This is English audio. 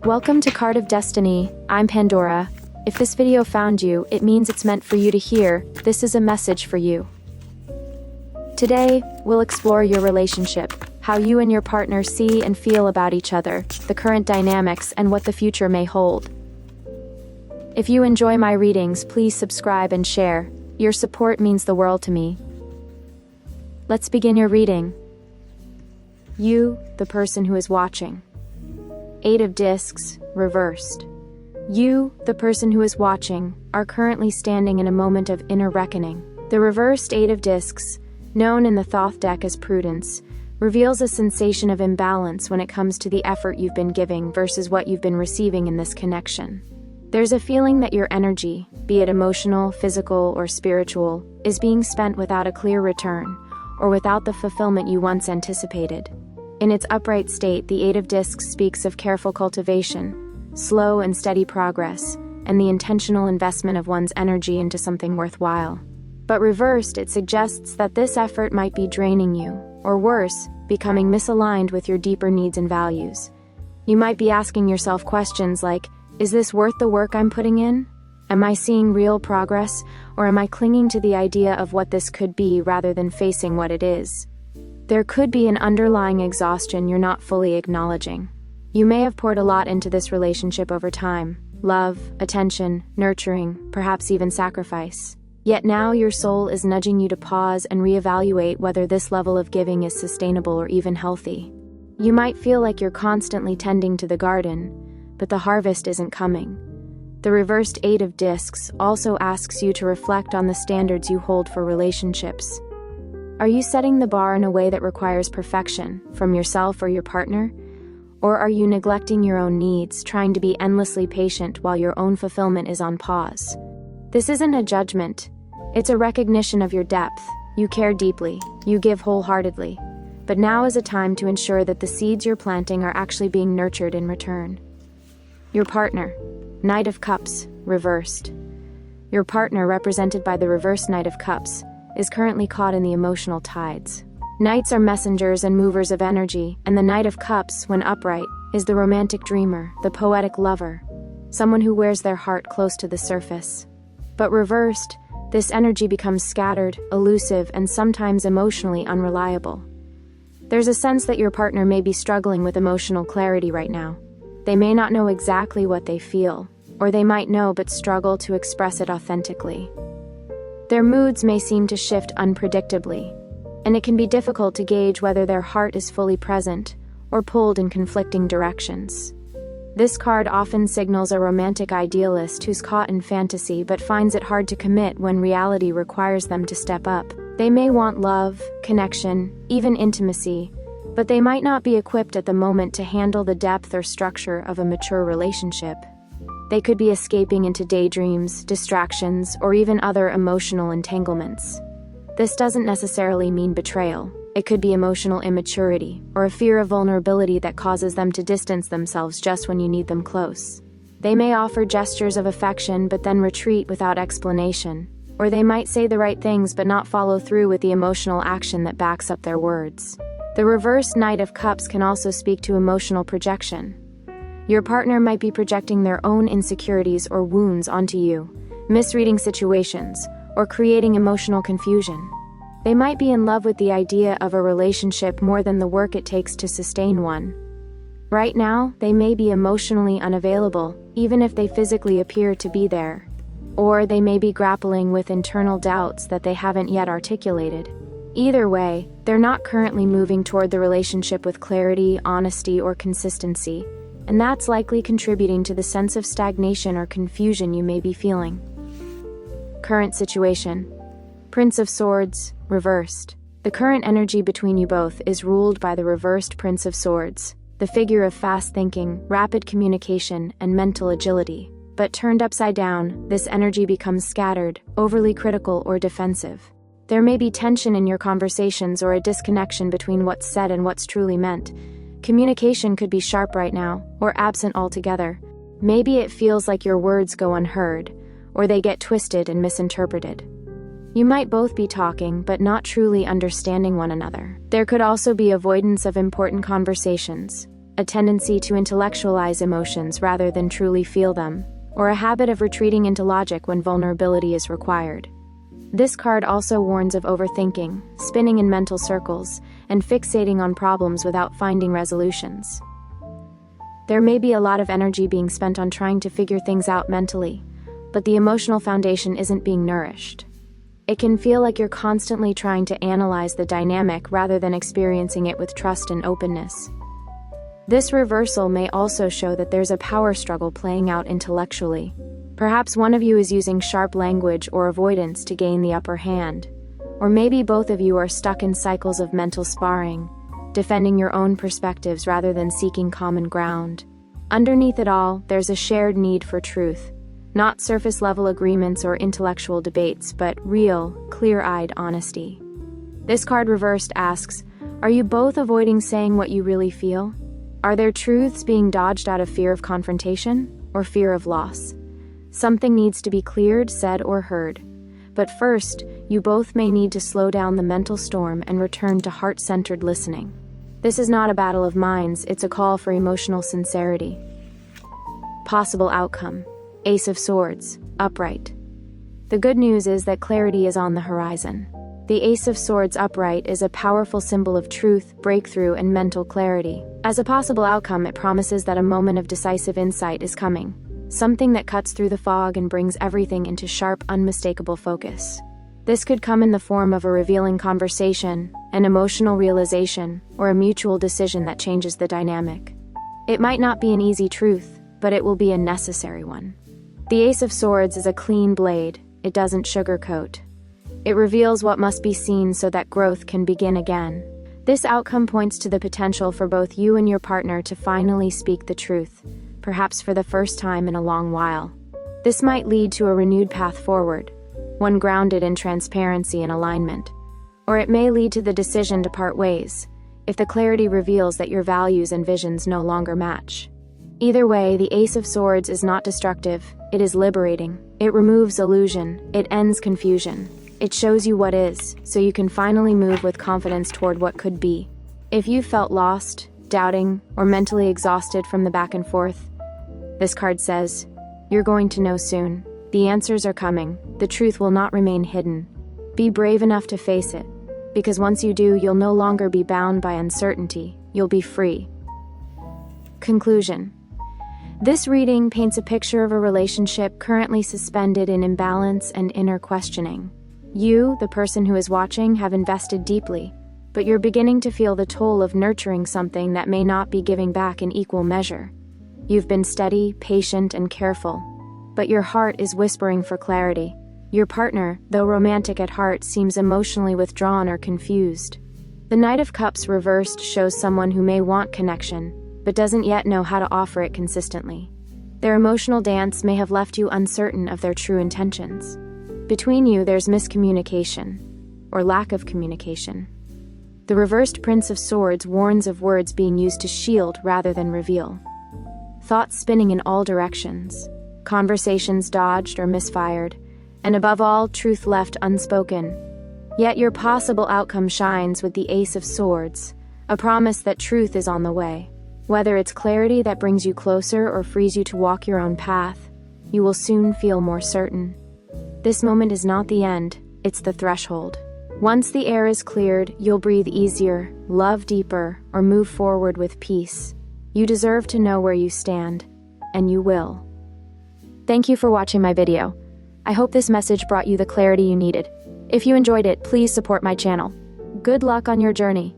Welcome to Card of Destiny. I'm Pandora. If this video found you, it means it's meant for you to hear. This is a message for you. Today, we'll explore your relationship, how you and your partner see and feel about each other, the current dynamics, and what the future may hold. If you enjoy my readings, please subscribe and share. Your support means the world to me. Let's begin your reading. You, the person who is watching. 8 of Discs, reversed. You, the person who is watching, are currently standing in a moment of inner reckoning. The reversed 8 of Discs, known in the Thoth deck as Prudence, reveals a sensation of imbalance when it comes to the effort you've been giving versus what you've been receiving in this connection. There's a feeling that your energy, be it emotional, physical, or spiritual, is being spent without a clear return, or without the fulfillment you once anticipated. In its upright state, the 8 of Discs speaks of careful cultivation, slow and steady progress, and the intentional investment of one's energy into something worthwhile. But reversed, it suggests that this effort might be draining you, or worse, becoming misaligned with your deeper needs and values. You might be asking yourself questions like, is this worth the work I'm putting in? Am I seeing real progress, or am I clinging to the idea of what this could be rather than facing what it is? There could be an underlying exhaustion you're not fully acknowledging. You may have poured a lot into this relationship over time: love, attention, nurturing, perhaps even sacrifice. Yet now your soul is nudging you to pause and reevaluate whether this level of giving is sustainable or even healthy. You might feel like you're constantly tending to the garden, but the harvest isn't coming. The reversed 8 of Discs also asks you to reflect on the standards you hold for relationships. Are you setting the bar in a way that requires perfection from yourself or your partner? Or are you neglecting your own needs, trying to be endlessly patient while your own fulfillment is on pause? This isn't a judgment. It's a recognition of your depth. You care deeply. You give wholeheartedly. But now is a time to ensure that the seeds you're planting are actually being nurtured in return. Your partner. Knight of Cups, reversed. Your partner, represented by the reversed Knight of Cups, is currently caught in the emotional tides. Knights are messengers and movers of energy, and the Knight of Cups, when upright, is the romantic dreamer, the poetic lover, someone who wears their heart close to the surface. But reversed, this energy becomes scattered, elusive, and sometimes emotionally unreliable. There's a sense that your partner may be struggling with emotional clarity right now. They may not know exactly what they feel, or they might know but struggle to express it authentically. Their moods may seem to shift unpredictably, and it can be difficult to gauge whether their heart is fully present or pulled in conflicting directions. This card often signals a romantic idealist who's caught in fantasy but finds it hard to commit when reality requires them to step up. They may want love, connection, even intimacy, but they might not be equipped at the moment to handle the depth or structure of a mature relationship. They could be escaping into daydreams, distractions, or even other emotional entanglements. This doesn't necessarily mean betrayal. It could be emotional immaturity, or a fear of vulnerability that causes them to distance themselves just when you need them close. They may offer gestures of affection but then retreat without explanation, or they might say the right things but not follow through with the emotional action that backs up their words. The reversed Knight of Cups can also speak to emotional projection. Your partner might be projecting their own insecurities or wounds onto you, misreading situations, or creating emotional confusion. They might be in love with the idea of a relationship more than the work it takes to sustain one. Right now, they may be emotionally unavailable, even if they physically appear to be there. Or they may be grappling with internal doubts that they haven't yet articulated. Either way, they're not currently moving toward the relationship with clarity, honesty, or consistency, and that's likely contributing to the sense of stagnation or confusion you may be feeling. Current situation. Prince of Swords, reversed. The current energy between you both is ruled by the reversed Prince of Swords, the figure of fast thinking, rapid communication, and mental agility. But turned upside down, this energy becomes scattered, overly critical, or defensive. There may be tension in your conversations or a disconnection between what's said and what's truly meant. Communication could be sharp right now, or absent altogether. Maybe it feels like your words go unheard, or they get twisted and misinterpreted. You might both be talking, but not truly understanding one another. There could also be avoidance of important conversations, a tendency to intellectualize emotions rather than truly feel them, or a habit of retreating into logic when vulnerability is required. This card also warns of overthinking, spinning in mental circles, and fixating on problems without finding resolutions. There may be a lot of energy being spent on trying to figure things out mentally, but the emotional foundation isn't being nourished. It can feel like you're constantly trying to analyze the dynamic rather than experiencing it with trust and openness. This reversal may also show that there's a power struggle playing out intellectually. Perhaps one of you is using sharp language or avoidance to gain the upper hand, or maybe both of you are stuck in cycles of mental sparring, defending your own perspectives rather than seeking common ground. Underneath it all, there's a shared need for truth, not surface-level agreements or intellectual debates, but real, clear-eyed honesty. This card reversed asks, are you both avoiding saying what you really feel? Are there truths being dodged out of fear of confrontation or fear of loss? Something needs to be cleared, said, or heard. But first, you both may need to slow down the mental storm and return to heart-centered listening. This is not a battle of minds, it's a call for emotional sincerity. Possible outcome: Ace of Swords, upright. The good news is that clarity is on the horizon. The Ace of Swords upright is a powerful symbol of truth, breakthrough, and mental clarity. As a possible outcome, it promises that a moment of decisive insight is coming, something that cuts through the fog and brings everything into sharp, unmistakable focus. This could come in the form of a revealing conversation, an emotional realization, or a mutual decision that changes the dynamic. It might not be an easy truth, but it will be a necessary one. The Ace of Swords is a clean blade. It doesn't sugarcoat. It reveals what must be seen so that growth can begin again. This outcome points to the potential for both you and your partner to finally speak the truth, perhaps for the first time in a long while. This might lead to a renewed path forward, one grounded in transparency and alignment. Or it may lead to the decision to part ways, if the clarity reveals that your values and visions no longer match. Either way, the Ace of Swords is not destructive, it is liberating. It removes illusion, it ends confusion. It shows you what is, so you can finally move with confidence toward what could be. If you felt lost, doubting, or mentally exhausted from the back and forth, this card says, you're going to know soon. The answers are coming. The truth will not remain hidden. Be brave enough to face it, because once you do, you'll no longer be bound by uncertainty. You'll be free. Conclusion. This reading paints a picture of a relationship currently suspended in imbalance and inner questioning. You, the person who is watching, have invested deeply, but you're beginning to feel the toll of nurturing something that may not be giving back in equal measure. You've been steady, patient, and careful, but your heart is whispering for clarity. Your partner, though romantic at heart, seems emotionally withdrawn or confused. The Knight of Cups reversed shows someone who may want connection, but doesn't yet know how to offer it consistently. Their emotional dance may have left you uncertain of their true intentions. Between you, there's miscommunication, or lack of communication. The reversed Prince of Swords warns of words being used to shield rather than reveal. Thoughts spinning in all directions, conversations dodged or misfired, and above all, truth left unspoken. Yet your possible outcome shines with the Ace of Swords, a promise that truth is on the way. Whether it's clarity that brings you closer or frees you to walk your own path, you will soon feel more certain. This moment is not the end, it's the threshold. Once the air is cleared, you'll breathe easier, love deeper, or move forward with peace. You deserve to know where you stand, and you will. Thank you for watching my video. I hope this message brought you the clarity you needed. If you enjoyed it, please support my channel. Good luck on your journey.